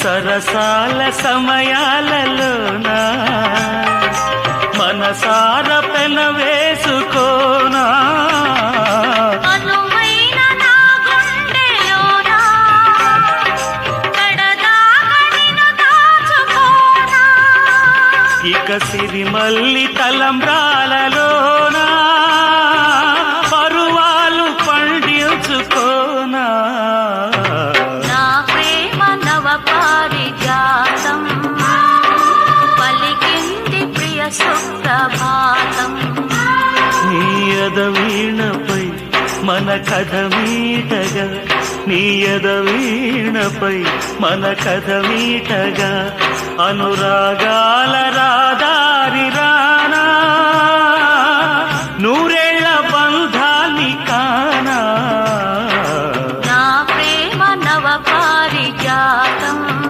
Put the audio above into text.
సరసాల సమయాలలోనా మనసార పెన వేసుకోనా ఇక సిరిమల్లి తలంబ్రాలలోనా పరువాలు పండించుకోనా నా ప్రేమ నవ పారిజాతం పలికింది ప్రియ సుప్రభాతం నీ ఎదవీణపై మన కథ మీటగా నీ ఎదవీణపై మన కథ మీటగా అనురాగాల రాదారి